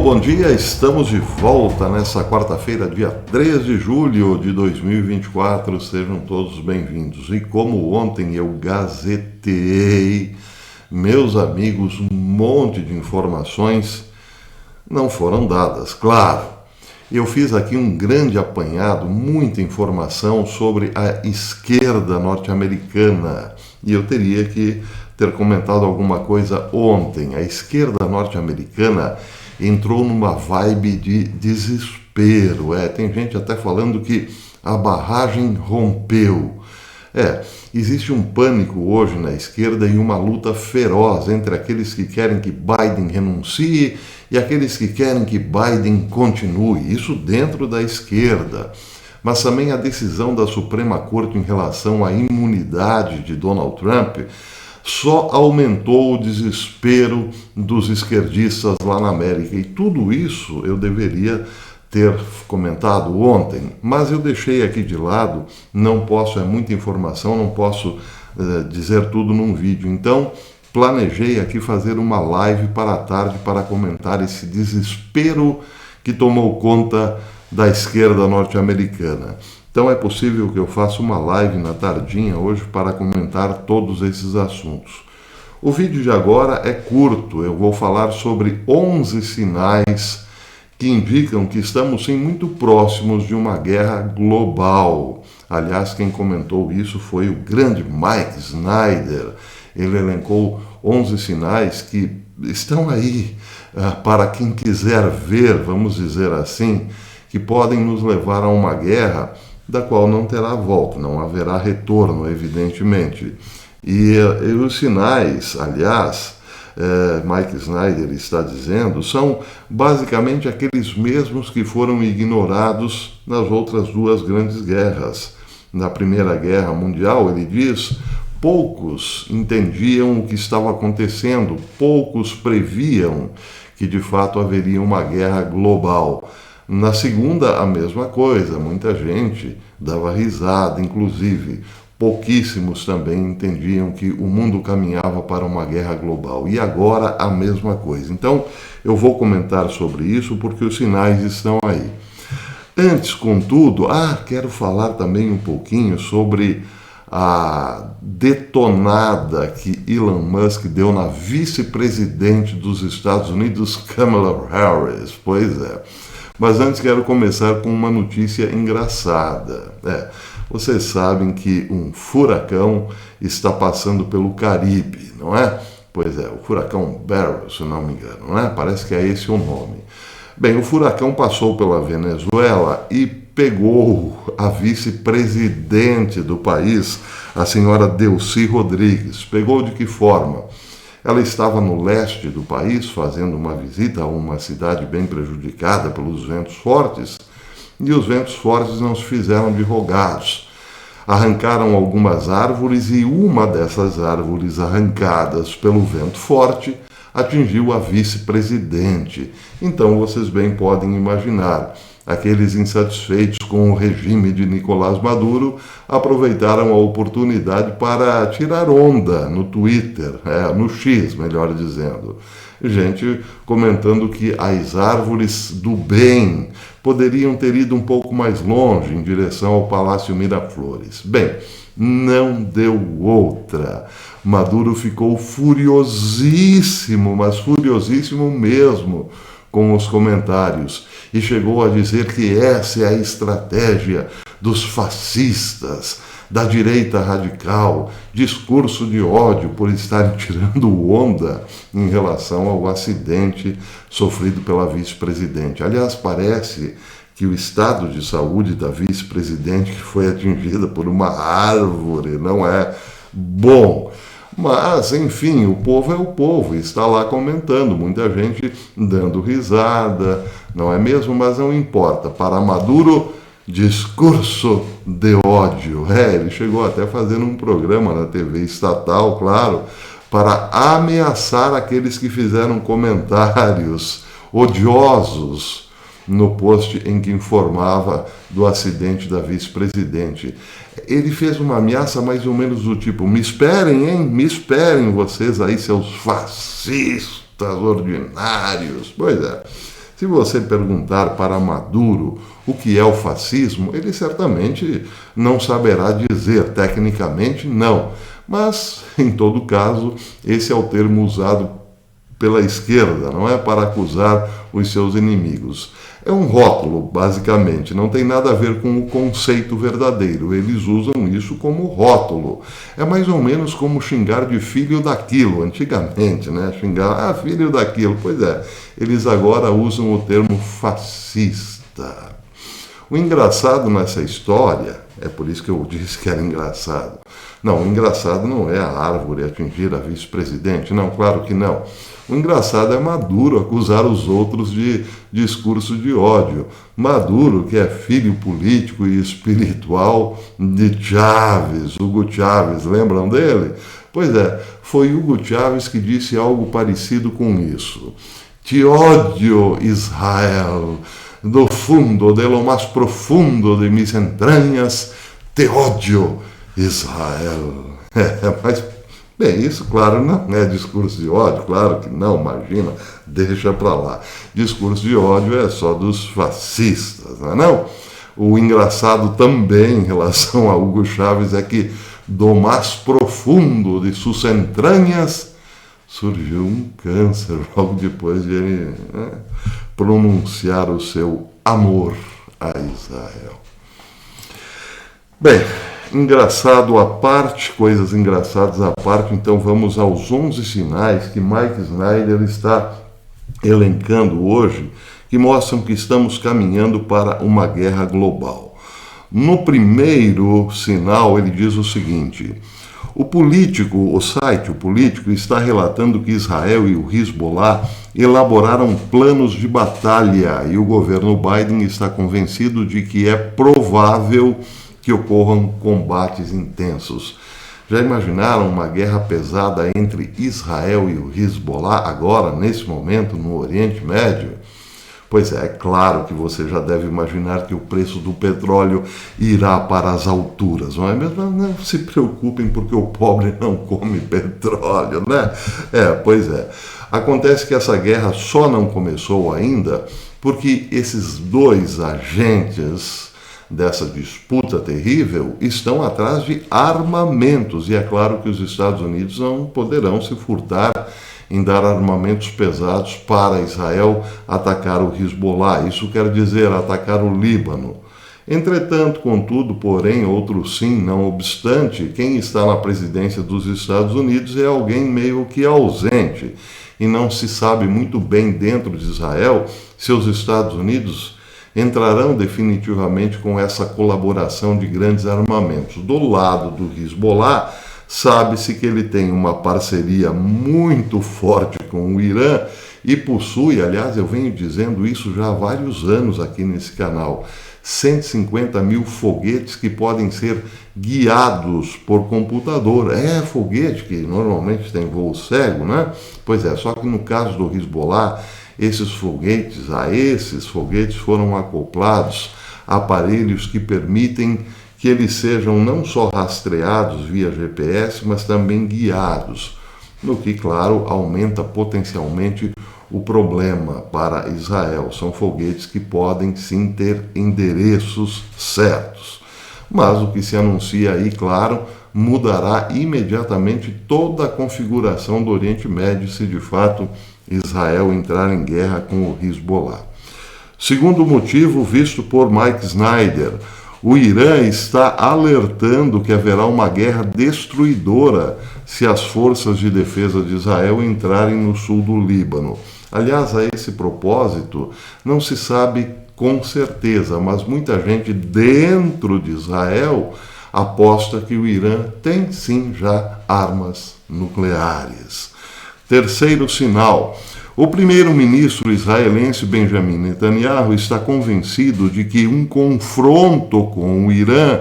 Alô, bom dia, estamos de volta nessa quarta-feira, dia 3 de julho de 2024, sejam todos bem-vindos. E como ontem eu gazeteei, meus amigos, um monte de informações não foram dadas, claro. Eu fiz aqui um grande apanhado, muita informação sobre a esquerda norte-americana, e eu teria que ter comentado alguma coisa ontem. A esquerda norte-americana entrou numa vibe de desespero. Tem gente até falando que a barragem rompeu. Existe um pânico hoje na esquerda e uma luta feroz entre aqueles que querem que Biden renuncie e aqueles que querem que Biden continue. Isso dentro da esquerda. Mas também a decisão da Suprema Corte em relação à imunidade de Donald Trump só aumentou o desespero dos esquerdistas lá na América. E tudo isso eu deveria ter comentado ontem, mas eu deixei aqui de lado, não posso, é muita informação, não posso dizer tudo num vídeo. Então, planejei aqui fazer uma live para a tarde para comentar esse desespero que tomou conta da esquerda norte-americana. Então é possível que eu faça uma live na tardinha hoje para comentar todos esses assuntos. O vídeo de agora é curto, eu vou falar sobre 11 sinais que indicam que estamos sim muito próximos de uma guerra global. Aliás, quem comentou isso foi o grande Mike Snyder. Ele elencou 11 sinais que estão aí para quem quiser ver, vamos dizer assim, que podem nos levar a uma guerra da qual não terá volta, não haverá retorno, evidentemente. E os sinais, aliás, Mike Snyder está dizendo, são basicamente aqueles mesmos que foram ignorados nas outras duas grandes guerras. Na Primeira Guerra Mundial, ele diz, poucos entendiam o que estava acontecendo, poucos previam que de fato haveria uma guerra global. Na segunda, a mesma coisa, muita gente dava risada, inclusive pouquíssimos também entendiam que o mundo caminhava para uma guerra global. E agora a mesma coisa. Então, eu vou comentar sobre isso porque os sinais estão aí. Antes, contudo, quero falar também um pouquinho sobre a detonada que Elon Musk deu na vice-presidente dos Estados Unidos, Kamala Harris. Pois é. Mas antes quero começar com uma notícia engraçada. Vocês sabem que um furacão está passando pelo Caribe, não é? Pois é, o furacão Beryl, se não me engano, não é? Parece que é esse o nome. Bem, o furacão passou pela Venezuela e pegou a vice-presidente do país, a senhora Delcy Rodrigues. Pegou de que forma? Ela estava no leste do país fazendo uma visita a uma cidade bem prejudicada pelos ventos fortes, e os ventos fortes não se fizeram de rogados. Arrancaram algumas árvores e uma dessas árvores arrancadas pelo vento forte atingiu a vice-presidente. Então vocês bem podem imaginar, aqueles insatisfeitos com o regime de Nicolás Maduro aproveitaram a oportunidade para tirar onda no Twitter, no X, melhor dizendo. Gente comentando que as árvores do bem poderiam ter ido um pouco mais longe, em direção ao Palácio Miraflores. Bem, não deu outra. Maduro ficou furiosíssimo, mas furiosíssimo mesmo, com os comentários, e chegou a dizer que essa é a estratégia dos fascistas, da direita radical, discurso de ódio por estarem tirando onda em relação ao acidente sofrido pela vice-presidente. Aliás, parece que o estado de saúde da vice-presidente que foi atingida por uma árvore não é bom. Mas, enfim, o povo é o povo, está lá comentando, muita gente dando risada, não é mesmo? Mas não importa. Para Maduro, discurso de ódio. Ele chegou até a fazer um programa na TV estatal, claro, para ameaçar aqueles que fizeram comentários odiosos no post em que informava do acidente da vice-presidente. Ele fez uma ameaça mais ou menos do tipo, me esperem, hein? Me esperem vocês aí, seus fascistas ordinários. Pois é, Se você perguntar para Maduro o que é o fascismo, ele certamente não saberá dizer, tecnicamente não. Mas, em todo caso, esse é o termo usado pela esquerda, não é, para acusar os seus inimigos. É um rótulo, basicamente, não tem nada a ver com o conceito verdadeiro. Eles usam isso como rótulo. É mais ou menos como xingar de filho daquilo, antigamente, né? Xingar, filho daquilo. Pois é, eles agora usam o termo fascista. O engraçado nessa história, é por isso que eu disse que era engraçado. Não, o engraçado não é a árvore atingir a vice-presidente, não, claro que não. O engraçado é Maduro acusar os outros de discurso de ódio. Maduro, que é filho político e espiritual de Chávez, Hugo Chávez, lembram dele? Pois é, foi Hugo Chávez que disse algo parecido com isso. Te odio, Israel, do fundo, de lo mais profundo de mis entranhas, te odio, Israel. Mas, bem, isso, claro, não é discurso de ódio, claro que não, imagina, deixa pra lá. Discurso de ódio é só dos fascistas, não é não? O engraçado também em relação a Hugo Chávez é que do mais profundo de suas entranhas surgiu um câncer logo depois de ele pronunciar o seu amor a Israel. Bem, engraçado à parte, coisas engraçadas à parte, então vamos aos 11 sinais que Mike Snyder está elencando hoje, que mostram que estamos caminhando para uma guerra global. No primeiro sinal, ele diz o seguinte: o site Político está relatando que Israel e o Hezbollah elaboraram planos de batalha e o governo Biden está convencido de que é provável que ocorram combates intensos. Já imaginaram uma guerra pesada entre Israel e o Hezbollah agora, nesse momento, no Oriente Médio? Pois é claro que você já deve imaginar que o preço do petróleo irá para as alturas, não é mesmo? Não se preocupem porque o pobre não come petróleo, né? Pois é. Acontece que essa guerra só não começou ainda porque esses dois agentes dessa disputa terrível estão atrás de armamentos. E é claro que os Estados Unidos não poderão se furtar em dar armamentos pesados para Israel atacar o Hezbollah. Isso quer dizer atacar o Líbano. Entretanto, contudo, porém, outro sim, não obstante, quem está na presidência dos Estados Unidos é alguém meio que ausente. E não se sabe muito bem dentro de Israel se os Estados Unidos entrarão definitivamente com essa colaboração de grandes armamentos. Do lado do Hezbollah, sabe-se que ele tem uma parceria muito forte com o Irã e possui, aliás, eu venho dizendo isso já há vários anos aqui nesse canal, 150 mil foguetes que podem ser guiados por computador. É foguete que normalmente tem voo cego, né? Pois é, só que no caso do Hezbollah, a esses foguetes foram acoplados aparelhos que permitem que eles sejam não só rastreados via GPS, mas também guiados, no que, claro, aumenta potencialmente o problema para Israel. São foguetes que podem sim ter endereços certos. Mas o que se anuncia aí, claro, mudará imediatamente toda a configuração do Oriente Médio se de fato Israel entrar em guerra com o Hezbollah. Segundo motivo visto por Mike Snyder, o Irã está alertando que haverá uma guerra destruidora se as forças de defesa de Israel entrarem no sul do Líbano. Aliás, a esse propósito, não se sabe com certeza, mas muita gente dentro de Israel aposta que o Irã tem sim já armas nucleares. Terceiro sinal: o primeiro-ministro israelense Benjamin Netanyahu está convencido de que um confronto com o Irã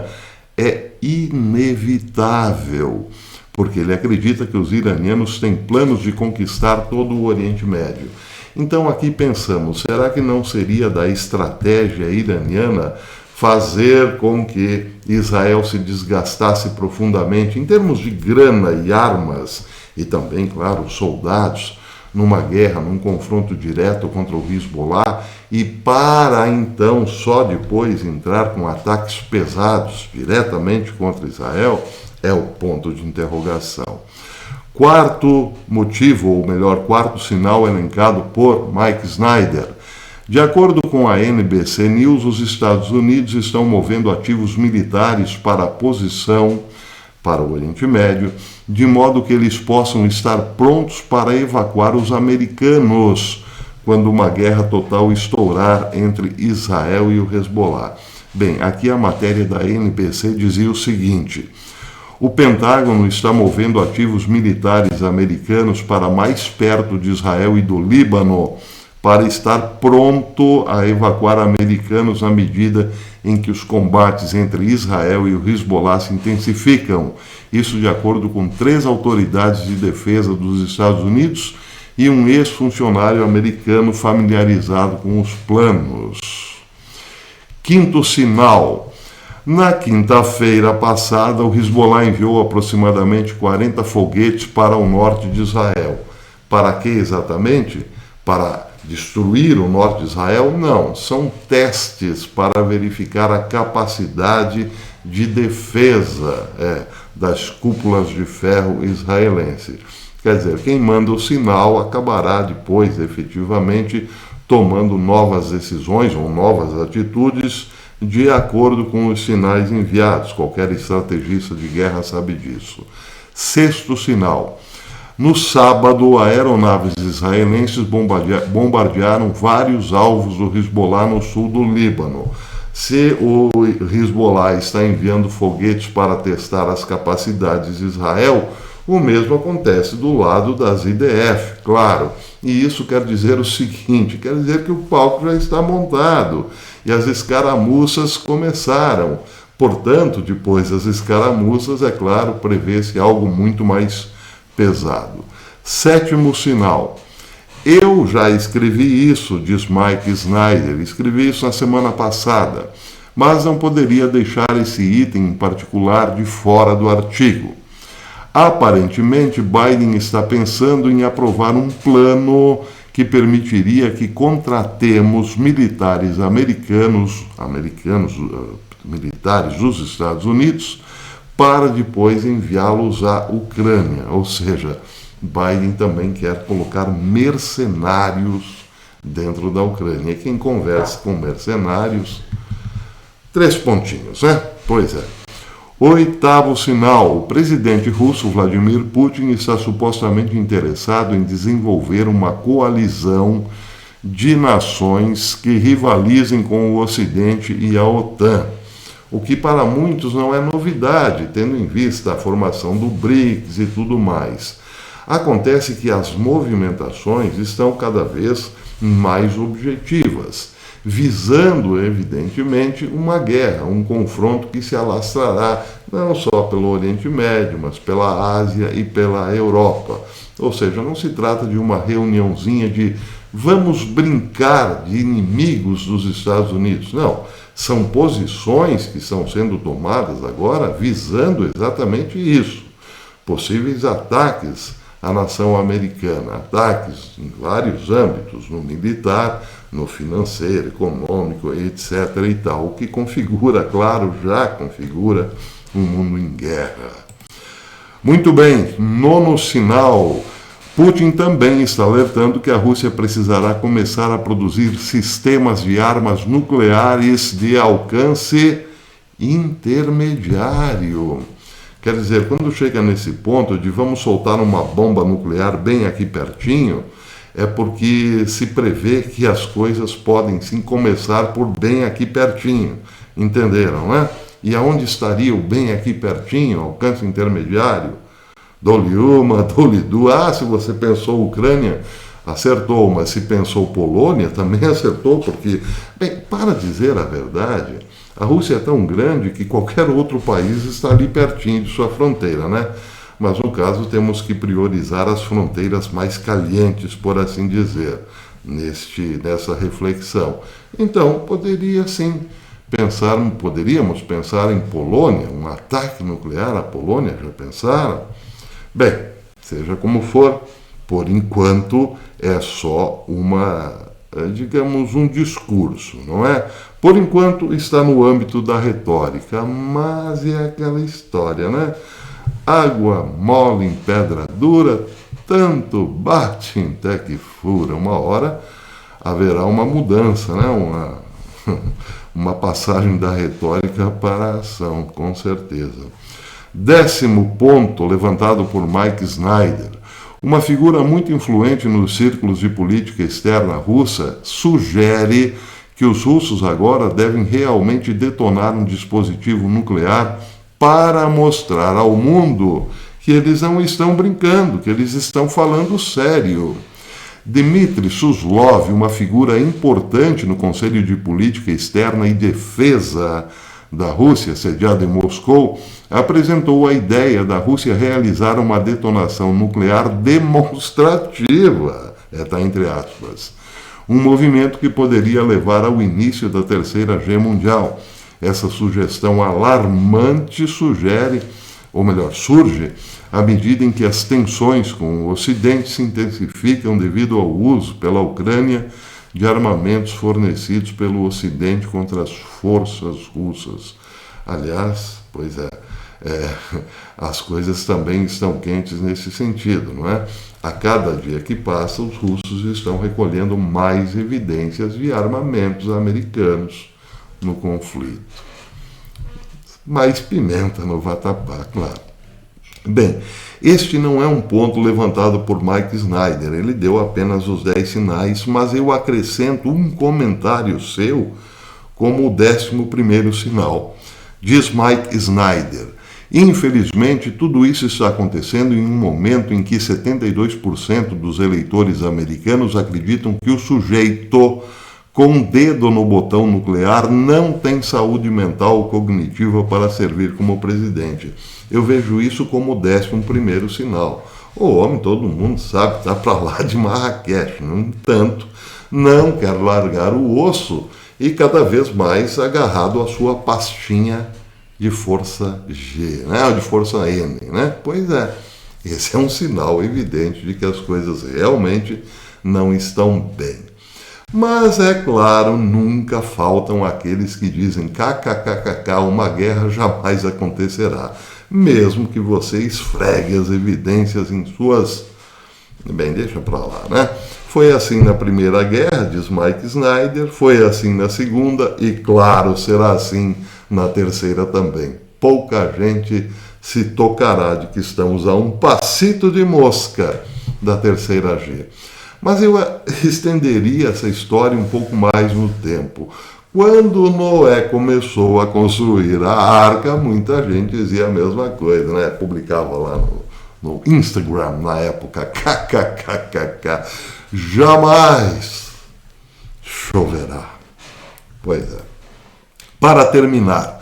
é inevitável, porque ele acredita que os iranianos têm planos de conquistar todo o Oriente Médio. Então aqui pensamos, será que não seria da estratégia iraniana fazer com que Israel se desgastasse profundamente em termos de grana e armas, e também, claro, soldados, numa guerra, num confronto direto contra o Hezbollah, e para então só depois entrar com ataques pesados diretamente contra Israel, é o ponto de interrogação. Quarto motivo, ou melhor, quarto sinal elencado por Mike Snyder. De acordo com a NBC News, os Estados Unidos estão movendo ativos militares para a posição para o Oriente Médio, de modo que eles possam estar prontos para evacuar os americanos quando uma guerra total estourar entre Israel e o Hezbollah. Bem, aqui a matéria da NBC dizia o seguinte: o Pentágono está movendo ativos militares americanos para mais perto de Israel e do Líbano, para estar pronto a evacuar americanos à medida em que os combates entre Israel e o Hezbollah se intensificam. Isso de acordo com 3 autoridades de defesa dos Estados Unidos e um ex-funcionário americano familiarizado com os planos. Quinto sinal. Na quinta-feira passada, o Hezbollah enviou aproximadamente 40 foguetes para o norte de Israel. Para que exatamente? Para destruir o norte de Israel? Não, são testes para verificar a capacidade de defesa das cúpulas de ferro israelense. Quer dizer, quem manda o sinal acabará depois, efetivamente, tomando novas decisões ou novas atitudes de acordo com os sinais enviados. Qualquer estrategista de guerra sabe disso. Sexto sinal. No sábado, aeronaves israelenses bombardearam vários alvos do Hezbollah no sul do Líbano. Se o Hezbollah está enviando foguetes para testar as capacidades de Israel, o mesmo acontece do lado das IDF, claro. E isso quer dizer o seguinte, quer dizer que o palco já está montado e as escaramuças começaram. Portanto, depois das escaramuças, é claro, prevê-se algo muito mais pesado. Sétimo sinal. Eu já escrevi isso, diz Mike Snyder, escrevi isso na semana passada, mas não poderia deixar esse item em particular de fora do artigo. Aparentemente, Biden está pensando em aprovar um plano que permitiria que contratemos militares militares dos Estados Unidos para depois enviá-los à Ucrânia. Ou seja, Biden também quer colocar mercenários dentro da Ucrânia. E quem conversa com mercenários, 3 pontinhos, né? Pois é. Oitavo sinal. O presidente russo Vladimir Putin está supostamente interessado em desenvolver uma coalizão de nações que rivalizem com o Ocidente e a OTAN. O que para muitos não é novidade, tendo em vista a formação do BRICS e tudo mais. Acontece que as movimentações estão cada vez mais objetivas, visando, evidentemente, uma guerra, um confronto que se alastrará não só pelo Oriente Médio, mas pela Ásia e pela Europa. Ou seja, não se trata de uma reuniãozinha de vamos brincar de inimigos dos Estados Unidos. Não, são posições que estão sendo tomadas agora visando exatamente isso. Possíveis ataques à nação americana, ataques em vários âmbitos, no militar, no financeiro, econômico, etc. e tal, o que configura, claro, já configura um mundo em guerra. Muito bem, nono sinal. Putin também está alertando que a Rússia precisará começar a produzir sistemas de armas nucleares de alcance intermediário. Quer dizer, quando chega nesse ponto de vamos soltar uma bomba nuclear bem aqui pertinho, é porque se prevê que as coisas podem sim começar por bem aqui pertinho. Entenderam, né? E aonde estaria o bem aqui pertinho, alcance intermediário? Dou-lhe uma, dou-lhe duas. Se você pensou Ucrânia, acertou, mas se pensou Polônia, também acertou, porque, bem, para dizer a verdade, a Rússia é tão grande que qualquer outro país está ali pertinho de sua fronteira, né? Mas no caso temos que priorizar as fronteiras mais calientes, por assim dizer, nessa reflexão. Então, poderíamos pensar em Polônia, um ataque nuclear à Polônia, já pensaram? Bem, seja como for, Por enquanto, é só um discurso, não é? Por enquanto, está no âmbito da retórica, mas é aquela história, né? Água mole em pedra dura, tanto bate até que fura. Uma hora haverá uma mudança, né? Uma passagem da retórica para a ação, com certeza. 10º ponto, levantado por Mike Snyder. Uma figura muito influente nos círculos de política externa russa sugere que os russos agora devem realmente detonar um dispositivo nuclear para mostrar ao mundo que eles não estão brincando, que eles estão falando sério. Dmitry Suslov, uma figura importante no Conselho de Política Externa e Defesa da Rússia, sediado em Moscou, apresentou a ideia da Rússia realizar uma detonação nuclear demonstrativa, está entre aspas, um movimento que poderia levar ao início da Terceira Guerra Mundial. Essa sugestão alarmante surge à medida em que as tensões com o Ocidente se intensificam devido ao uso pela Ucrânia de armamentos fornecidos pelo Ocidente contra as forças russas. Aliás, as coisas também estão quentes nesse sentido, não é? A cada dia que passa, os russos estão recolhendo mais evidências de armamentos americanos no conflito. Mais pimenta no vatapá, claro. Bem, este não é um ponto levantado por Mike Snyder, ele deu apenas os 10 sinais, mas eu acrescento um comentário seu como o 11º sinal. Diz Mike Snyder: infelizmente, tudo isso está acontecendo em um momento em que 72% dos eleitores americanos acreditam que o sujeito com um dedo no botão nuclear não tem saúde mental ou cognitiva para servir como presidente. Eu vejo isso como o 11º sinal. O homem, todo mundo sabe, está para lá de Marrakech. No entanto, não quer largar o osso e cada vez mais agarrado à sua pastinha de força G, né? De força N, né? Pois é, esse é um sinal evidente de que as coisas realmente não estão bem. Mas, é claro, nunca faltam aqueles que dizem kkkk, uma guerra jamais acontecerá, mesmo que você esfregue as evidências em suas... Bem, deixa pra lá, né? Foi assim na Primeira Guerra, diz Mike Snyder, foi assim na Segunda e, claro, será assim na Terceira também. Pouca gente se tocará de que estamos a um passito de mosca da Terceira G. Mas eu estenderia essa história um pouco mais no tempo. Quando Noé começou a construir a arca, muita gente dizia a mesma coisa, né? Publicava lá no Instagram, na época, kkkk, jamais choverá. Pois é. Para terminar,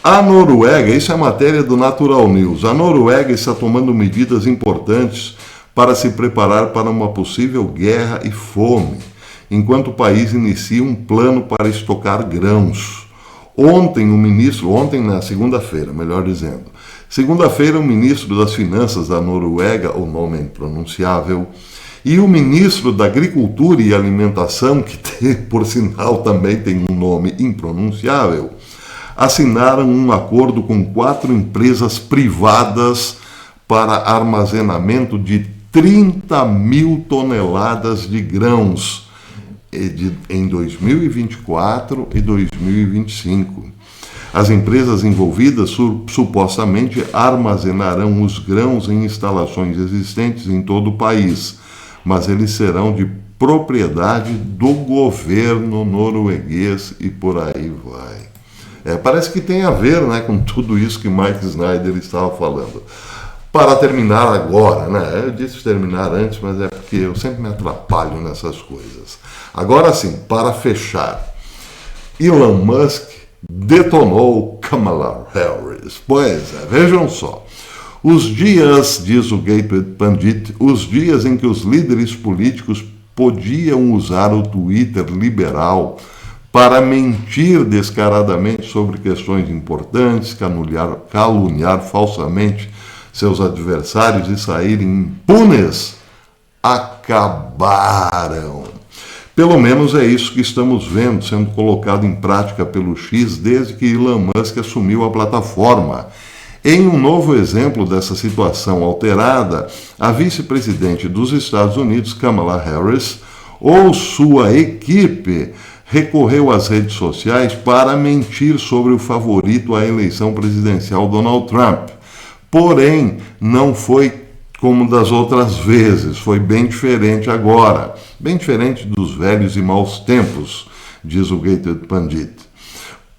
a Noruega, isso é matéria do Natural News, a Noruega está tomando medidas importantes para se preparar para uma possível guerra e fome, enquanto o país inicia um plano para estocar grãos. Ontem, na segunda-feira, melhor dizendo, segunda-feira, o ministro das Finanças da Noruega, o nome é impronunciável, e o ministro da Agricultura e Alimentação, que por sinal também tem um nome impronunciável, assinaram um acordo com 4 empresas privadas para armazenamento de 30 mil toneladas de grãos em 2024 e 2025. As empresas envolvidas supostamente armazenarão os grãos em instalações existentes em todo o país, mas eles serão de propriedade do governo norueguês e por aí vai. Parece que tem a ver, né, com tudo isso que Mike Snyder estava falando. Para terminar agora, né? Eu disse terminar antes, mas é porque eu sempre me atrapalho nessas coisas. Agora sim, para fechar, Elon Musk detonou Kamala Harris. Pois é, vejam só. Os dias, diz o Gateway Pandit, os dias em que os líderes políticos podiam usar o Twitter liberal para mentir descaradamente sobre questões importantes, caluniar falsamente seus adversários e saírem impunes, acabaram. Pelo menos é isso que estamos vendo sendo colocado em prática pelo X desde que Elon Musk assumiu a plataforma. Em um novo exemplo dessa situação alterada, a vice-presidente dos Estados Unidos, Kamala Harris, ou sua equipe, recorreu às redes sociais para mentir sobre o favorito à eleição presidencial Donald Trump. Porém, não foi como das outras vezes, foi bem diferente agora, bem diferente dos velhos e maus tempos, diz o Gated Pandit.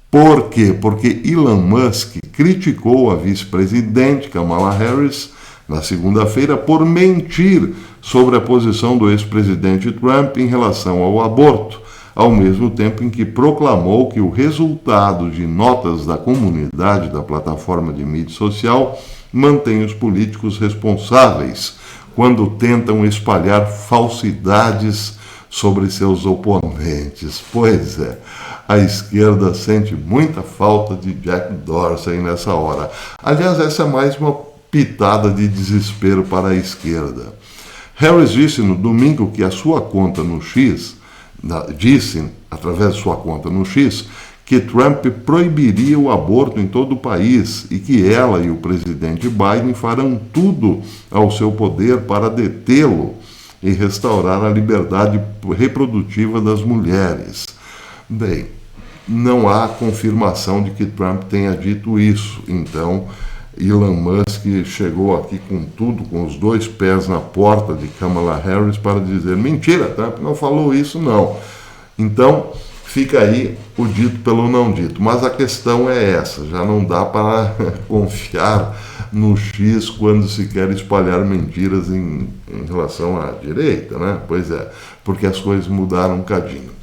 Por quê? Porque Elon Musk criticou a vice-presidente Kamala Harris na segunda-feira por mentir sobre a posição do ex-presidente Trump em relação ao aborto, ao mesmo tempo em que proclamou que o resultado de notas da comunidade da plataforma de mídia social mantém os políticos responsáveis quando tentam espalhar falsidades sobre seus oponentes. Pois é, a esquerda sente muita falta de Jack Dorsey nessa hora. Aliás, essa é mais uma pitada de desespero para a esquerda. Harris disse no domingo que a sua conta no X, através de sua conta no X, que Trump proibiria o aborto em todo o país e que ela e o presidente Biden farão tudo ao seu poder para detê-lo e restaurar a liberdade reprodutiva das mulheres. Bem, não há confirmação de que Trump tenha dito isso, então Elon Musk chegou aqui com tudo, com os dois pés na porta de Kamala Harris para dizer: mentira, Trump não falou isso não. Então, fica aí o dito pelo não dito. Mas a questão é essa, já não dá para confiar no X quando se quer espalhar mentiras em relação à direita, né? Pois é, porque as coisas mudaram um cadinho.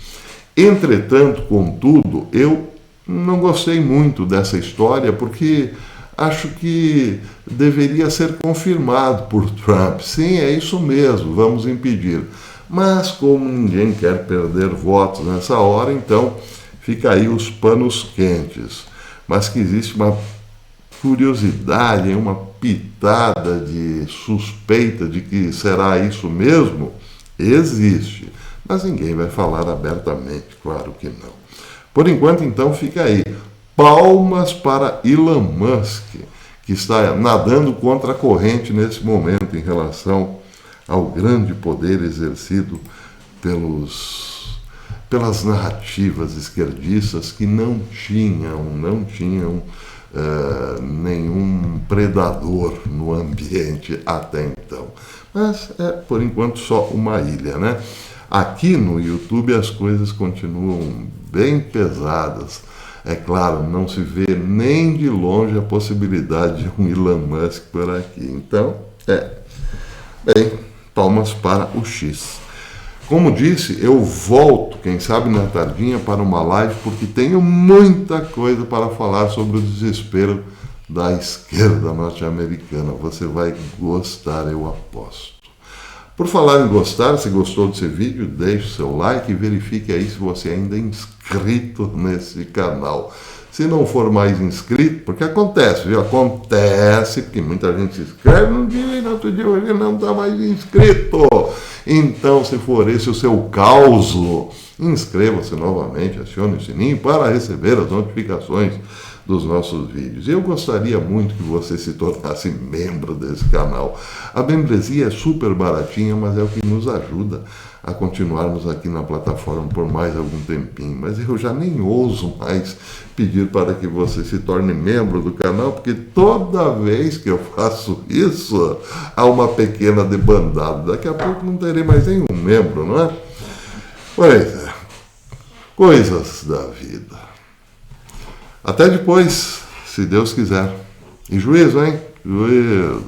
Entretanto, contudo, eu não gostei muito dessa história porque acho que deveria ser confirmado por Trump. Sim, é isso mesmo, vamos impedir. Mas como ninguém quer perder votos nessa hora, então fica aí os panos quentes. Mas que existe uma curiosidade, uma pitada de suspeita de que será isso mesmo, existe. Mas ninguém vai falar abertamente, claro que não. Por enquanto, então, fica aí. Palmas para Elon Musk, que está nadando contra a corrente nesse momento em relação ao grande poder exercido pelas narrativas esquerdistas que não tinham nenhum predador no ambiente até então. Mas é, por enquanto, só uma ilha, né? Aqui no YouTube as coisas continuam bem pesadas. É claro, não se vê nem de longe a possibilidade de um Elon Musk por aqui. Então, bem, palmas para o X. Como disse, eu volto, quem sabe na tardinha, para uma live, porque tenho muita coisa para falar sobre o desespero da esquerda norte-americana. Você vai gostar, eu aposto. Por falar em gostar, se gostou desse vídeo, deixe o seu like e verifique aí se você ainda é inscrito nesse canal. Se não for mais inscrito, porque acontece, viu? Acontece que muita gente se inscreve num dia e no outro dia ele não está mais inscrito. Então, se for esse o seu caos, inscreva-se novamente, acione o sininho para receber as notificações dos nossos vídeos. Eu gostaria muito que você se tornasse membro desse canal. A membresia é super baratinha, mas é o que nos ajuda a continuarmos aqui na plataforma por mais algum tempinho. Mas eu já nem ouso mais pedir para que você se torne membro do canal, porque toda vez que eu faço isso, há uma pequena debandada. Daqui a pouco não terei mais nenhum membro, não é? Pois é, coisas da vida. Até depois, se Deus quiser. E juízo, hein? Juízo.